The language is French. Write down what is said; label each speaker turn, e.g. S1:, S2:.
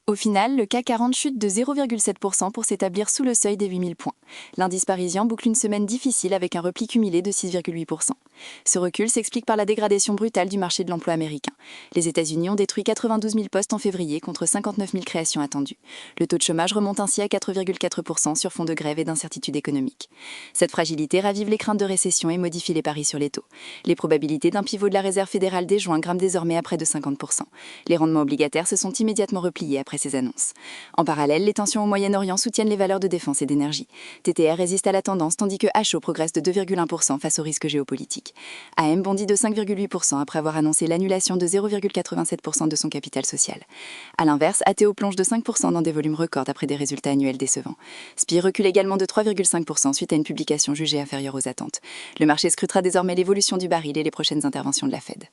S1: Au final, le CAC 40 chute de 0,7% pour s'établir sous le seuil des 8000 points. L'indice parisien boucle une semaine difficile avec un repli cumulé de 6,8%. Ce recul s'explique par la dégradation brutale du marché de l'emploi américain. Les États-Unis ont détruit 92 000 postes en février contre 59 000 créations attendues. Le taux de chômage remonte ainsi à 4,4% sur fond de grève et d'incertitude économique. Cette fragilité ravive les craintes de récession et modifie les paris sur les taux. Les probabilités d'un pivot de la Réserve fédérale dès juin grimpent désormais à près de 50%. Les rendements obligataires se sont immédiatement repliés après ces annonces. En parallèle, les tensions au Moyen-Orient soutiennent les valeurs de défense et d'énergie. TTR résiste à la tendance tandis que HO progresse de 2,1% face aux risques géopolitiques. AM bondit de 5,8% après avoir annoncé l'annulation de 0,87% de son capital social. A l'inverse, ATO plonge de 5% dans des volumes records après des résultats annuels décevants. SPI recule également de 3,5% suite à une publication jugée inférieure aux attentes. Le marché scrutera désormais l'évolution du baril et les prochaines interventions de la Fed.